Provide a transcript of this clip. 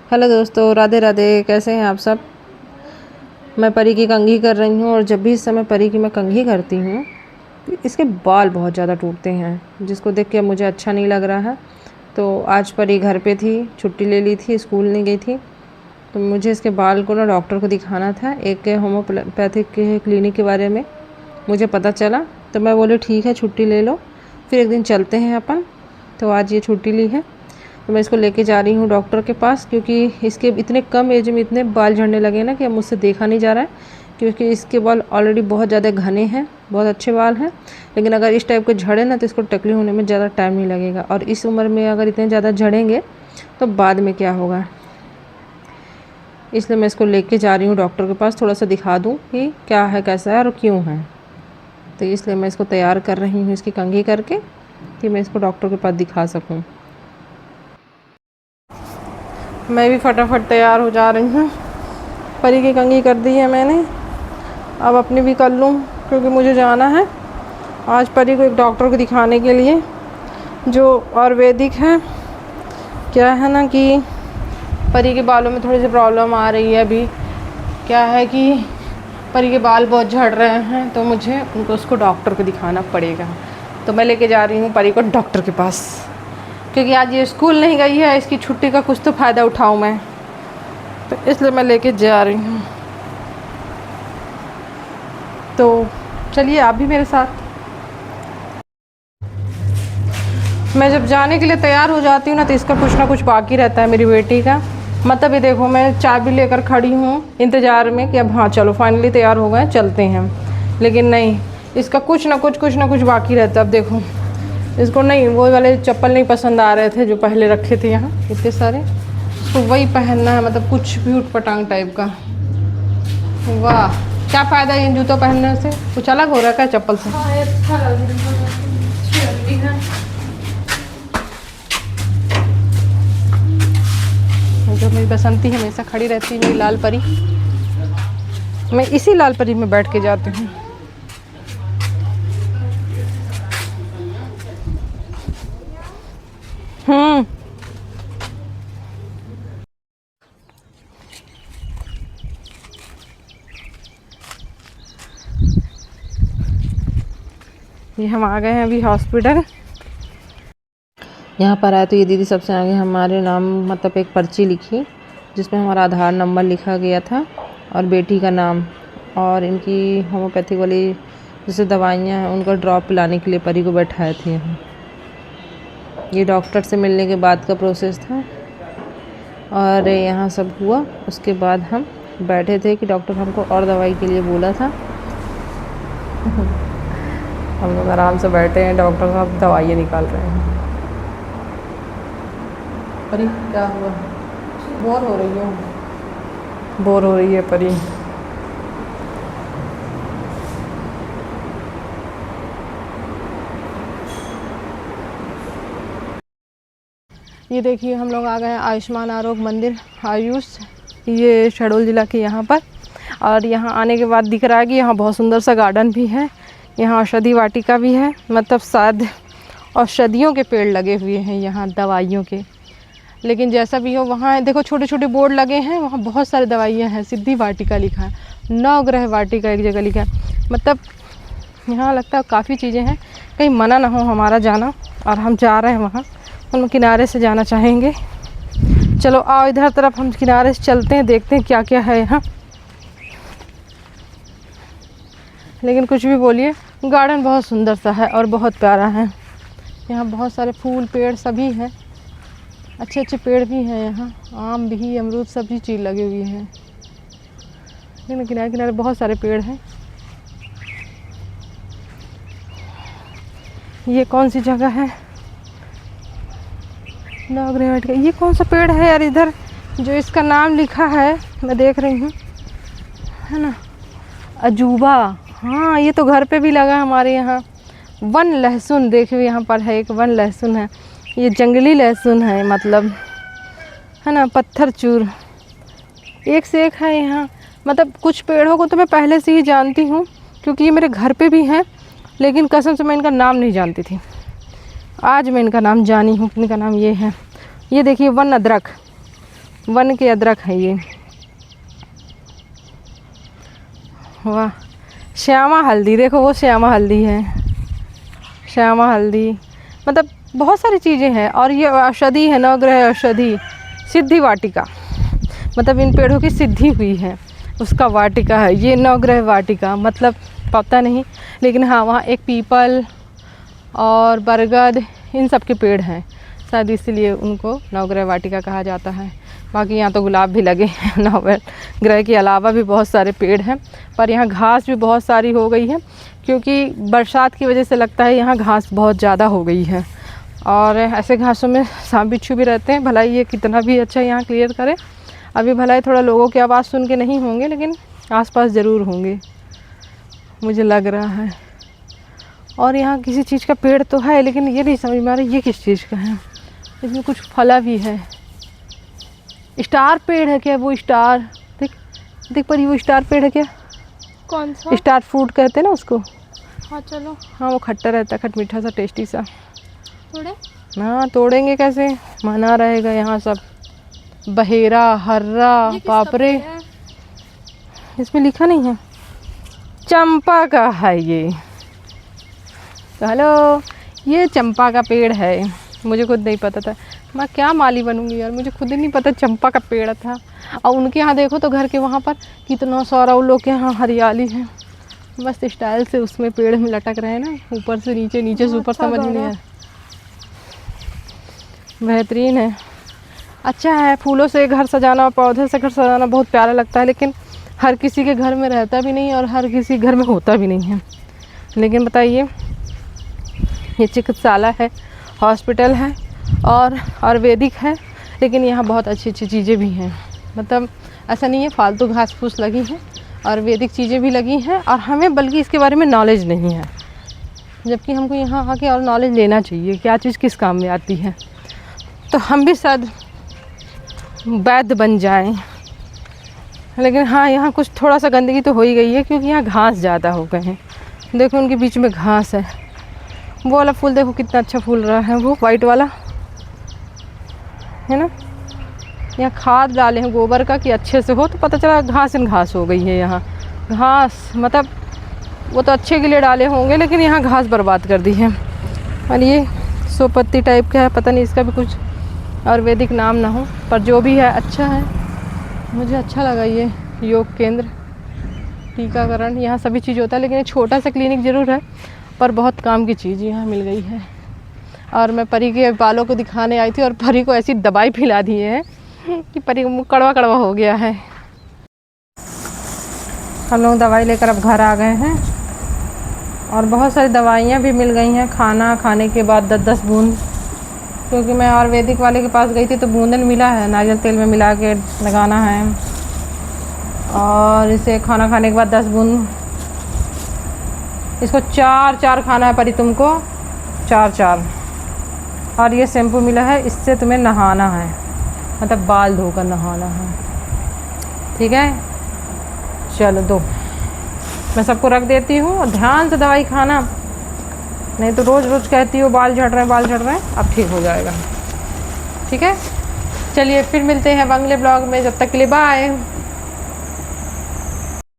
Hello दोस्तों, राधे राधे। कैसे हैं आप सब। मैं परी की कंघी कर रही हूँ और जब भी इस समय परी की मैं कंघी करती हूँ तो इसके बाल बहुत ज़्यादा टूटते हैं, जिसको देख के मुझे अच्छा नहीं लग रहा है। तो आज परी घर पे थी, छुट्टी ले ली थी, स्कूल नहीं गई थी। तो मुझे इसके बाल को ना डॉक्टर को दिखाना था। एक होम्योपैथिक के क्लिनिक के बारे में मुझे पता चला, तो मैं बोली ठीक है छुट्टी ले लो, फिर एक दिन चलते हैं अपन। तो आज ये छुट्टी ली है, तो मैं इसको लेके जा रही हूँ डॉक्टर के पास, क्योंकि इसके इतने कम एज में इतने बाल झड़ने लगे ना कि अब मुझसे देखा नहीं जा रहा है। क्योंकि इसके बाल ऑलरेडी बहुत ज़्यादा घने हैं, बहुत अच्छे बाल हैं, लेकिन अगर इस टाइप के झड़े ना तो इसको टकली होने में ज़्यादा टाइम नहीं लगेगा। और इस उम्र में अगर इतने ज़्यादा झड़ेंगे तो बाद में क्या होगा। इसलिए मैं इसको लेके जा रही हूँ डॉक्टर के पास, थोड़ा सा दिखा दूँ कि क्या है, कैसा है और क्यों है। तो इसलिए मैं इसको तैयार कर रही हूँ इसकी कंघी करके, कि मैं इसको डॉक्टर के पास दिखा सकूँ। मैं भी फटाफट तैयार हो जा रही हूँ। परी की कंघी कर दी है मैंने, अब अपनी भी कर लूँ, क्योंकि मुझे जाना है आज परी को एक डॉक्टर को दिखाने के लिए, जो आयुर्वेदिक है। क्या है ना कि परी के बालों में थोड़ी सी प्रॉब्लम आ रही है अभी। क्या है कि परी के बाल बहुत झड़ रहे हैं, तो मुझे उसको डॉक्टर को दिखाना पड़ेगा। तो मैं लेके जा रही हूँ परी को डॉक्टर के पास, क्योंकि आज ये स्कूल नहीं गई है, इसकी छुट्टी का कुछ तो फ़ायदा उठाऊँ मैं, तो इसलिए मैं लेके जा रही हूँ। तो चलिए आप भी मेरे साथ। मैं जब जाने के लिए तैयार हो जाती हूँ ना, तो इसका कुछ ना कुछ बाकी रहता है मेरी बेटी का। मतलब ये देखो, मैं चाबी लेकर खड़ी हूँ इंतज़ार में कि अब हाँ चलो फाइनली तैयार हो गए, चलते हैं। लेकिन नहीं, इसका कुछ ना कुछ बाकी रहता है। अब देखो, इसको नहीं वो वाले चप्पल नहीं पसंद आ रहे थे जो पहले रखे थे यहाँ इतने सारे, तो वही पहनना है। मतलब कुछ भी उटपटांग टाइप का। वाह, क्या फ़ायदा है इन जूतों पहनने से, कुछ अलग हो रहा है क्या चप्पल से। जो मेरी बसंती हमेशा खड़ी रहती है, मेरी लाल परी, मैं इसी लाल परी में बैठ के जाती हूँ। ये हम आ गए हैं अभी हॉस्पिटल। यहाँ पर आए तो ये दीदी सबसे आगे हमारे नाम, मतलब एक पर्ची लिखी जिसमें हमारा आधार नंबर लिखा गया था और बेटी का नाम, और इनकी होम्योपैथिक वाली जैसे दवाइयाँ हैं उनका ड्रॉप पिलाने के लिए परी को बैठाए थे यहाँ। ये डॉक्टर से मिलने के बाद का प्रोसेस था, और यहाँ सब हुआ। उसके बाद हम बैठे थे कि डॉक्टर हमको और दवाई के लिए बोला था। हम लोग आराम से बैठे हैं, डॉक्टर साहब दवाइयाँ निकाल रहे हैं। परी क्या हुआ, बोर हो रही हो? बोर हो रही है परी। ये देखिए, हम लोग आ गए हैं आयुष्मान आरोग्य मंदिर, आयुष, ये शहडोल ज़िला के यहाँ पर। और यहाँ आने के बाद दिख रहा है कि यहाँ बहुत सुंदर सा गार्डन भी है, यहाँ औषधि वाटिका भी है। मतलब शायद औषधियों के पेड़ लगे हुए हैं यहाँ, दवाइयों के। लेकिन जैसा भी हो, वहाँ देखो छोटे छोटे बोर्ड लगे हैं, वहाँ बहुत सारी दवाइयाँ हैं। सिद्धि वाटिका लिखा है, नवग्रह वाटिका एक जगह लिखा है। मतलब यहाँ लगता है काफ़ी चीज़ें हैं, कहीं मना ना हो हमारा जाना। और हम जा रहे हैं वहाँ, हम किनारे से जाना चाहेंगे। चलो आओ इधर तरफ हम किनारे से चलते हैं, देखते हैं क्या क्या है यहाँ। लेकिन कुछ भी बोलिए, गार्डन बहुत सुंदर सा है और बहुत प्यारा है। यहाँ बहुत सारे फूल पेड़ सभी हैं, अच्छे अच्छे पेड़ भी हैं यहाँ, आम भी, अमरूद सभी चीज़ लगी हुई है। लेकिन किनारे किनारे बहुत सारे पेड़ हैं। ये कौन सी जगह है, नवग्रह वाटिका। ये कौन सा पेड़ है यार इधर जो इसका नाम लिखा है, मैं देख रही हूँ, है ना, अजूबा। हाँ, ये तो घर पे भी लगा हमारे यहाँ। वन लहसुन, देखिए यहाँ पर है एक वन लहसुन है, ये जंगली लहसुन है, मतलब है ना, पत्थर चूर, एक से एक है यहाँ। मतलब कुछ पेड़ों को तो मैं पहले से ही जानती हूँ, क्योंकि ये मेरे घर पे भी हैं, लेकिन कसम से मैं इनका नाम नहीं जानती थी। आज मैं इनका नाम जानी हूँ, इनका नाम ये है। ये देखिए वन अदरक, वन के अदरक है ये। वाह, श्यामा हल्दी, देखो वो श्यामा हल्दी है, श्यामा हल्दी। मतलब बहुत सारी चीज़ें हैं। और ये औषधि है, नवग्रह औषधि, सिद्धि वाटिका, मतलब इन पेड़ों की सिद्धि हुई है उसका वाटिका है ये, नवग्रह वाटिका। मतलब पता नहीं, लेकिन हाँ वहाँ एक पीपल और बरगद इन सब के पेड़ हैं, शायद इसलिए उनको नवग्रह वाटिका कहा जाता है। बाकी यहाँ तो गुलाब भी लगे हैं, नवग्रह के अलावा भी बहुत सारे पेड़ हैं। पर यहाँ घास भी बहुत सारी हो गई है, क्योंकि बरसात की वजह से लगता है यहाँ घास बहुत ज़्यादा हो गई है। और ऐसे घासों में सांप बिच्छू भी रहते हैं। भलाई ये कितना भी अच्छा यहाँ क्लियर करे, अभी भलाई थोड़ा लोगों की आवाज़ सुन के नहीं होंगे, लेकिन आसपास ज़रूर होंगे, मुझे लग रहा है। और यहाँ किसी चीज़ का पेड़ तो है, लेकिन ये नहीं समझ में आ रहा ये किस चीज़ का है। इसमें कुछ फला भी है। स्टार पेड़ है क्या? वो स्टार, देख देख पर वो स्टार पेड़ है क्या? कौन सा? स्टार फ्रूट कहते हैं ना उसको। हाँ चलो। हाँ वो खट्टा रहता है, खट मीठा सा, टेस्टी सा। तोड़े? हाँ तोड़ेंगे कैसे, मना रहेगा यहाँ सब। बहेरा, हर्रा, पापरे, इसमें लिखा नहीं है। चंपा का है ये। तो हेलो, ये चंपा का पेड़ है, मुझे खुद नहीं पता था। मैं क्या माली बनूंगी यार, मुझे खुद ही नहीं पता चंपा का पेड़ था। और उनके यहाँ देखो तो घर के वहाँ पर कितना सारा उन लोग के यहाँ हरियाली है, मस्त स्टाइल से उसमें पेड़ में लटक रहे हैं ना, ऊपर से नीचे, नीचे से ऊपर, समझ में नहीं आया। बेहतरीन है, अच्छा है। फूलों से घर सजाना, पौधे से घर सजाना बहुत प्यारा लगता है, लेकिन हर किसी के घर में रहता भी नहीं और हर किसी घर में होता भी नहीं है। लेकिन बताइए, ये चिकित्सालय है, हॉस्पिटल है और आयुर्वेदिक है, लेकिन यहाँ बहुत अच्छी अच्छी चीज़ें भी हैं। मतलब ऐसा नहीं है फालतू घास फूस लगी हैं, आयुर्वेदिक चीज़ें भी लगी हैं। और हमें बल्कि इसके बारे में नॉलेज नहीं है, जबकि हमको यहाँ आके और नॉलेज लेना चाहिए, क्या चीज़ किस काम में आती है। तो हम भी शायद वैद्य बन जाएं। लेकिन हाँ, यहाँ कुछ थोड़ा सा गंदगी तो हो ही गई है, क्योंकि यहाँ घास ज़्यादा हो गए हैं। देखो उनके बीच में घास है। वो वाला फूल देखो कितना अच्छा फूल रहा है, वो वाइट वाला है ना। यहाँ खाद डाले हैं गोबर का कि अच्छे से हो, तो पता चला घास इन घास हो गई है यहाँ। घास मतलब वो तो अच्छे के लिए डाले होंगे, लेकिन यहाँ घास बर्बाद कर दी है। और ये सोपत्ती टाइप का है, पता नहीं इसका भी कुछ आयुर्वेदिक नाम ना हो, पर जो भी है अच्छा है, मुझे अच्छा लगा। ये योग केंद्र, टीकाकरण, यहाँ सभी चीज़ होता है। लेकिन ये छोटा सा क्लिनिक ज़रूर है, पर बहुत काम की चीज़ यहाँ मिल गई है। और मैं परी के बालों को दिखाने आई थी, और परी को ऐसी दवाई पिला दी है कि परी का मुँह कड़वा कड़वा हो गया है। हम लोग दवाई लेकर अब घर आ गए हैं, और बहुत सारी दवाइयाँ भी मिल गई हैं। खाना खाने के बाद 10-10 बूंद, क्योंकि मैं आयुर्वेदिक वाले के पास गई थी तो बूंदन मिला है, नारियल तेल में मिला के लगाना है। और इसे खाना खाने के बाद 10 बूंद, इसको 4-4 खाना है परी तुमको, 4-4। और ये शैम्पू मिला है, इससे तुम्हें नहाना है, मतलब बाल धोकर नहाना है, ठीक है। चलो दो, मैं सबको रख देती हूँ, और ध्यान से दवाई खाना, नहीं तो रोज़ रोज़ कहती हो बाल झड़ रहे हैं, बाल झड़ रहे हैं। अब ठीक हो जाएगा, ठीक है। चलिए फिर मिलते हैं अगले ब्लॉग में, जब तक के लिए बाय।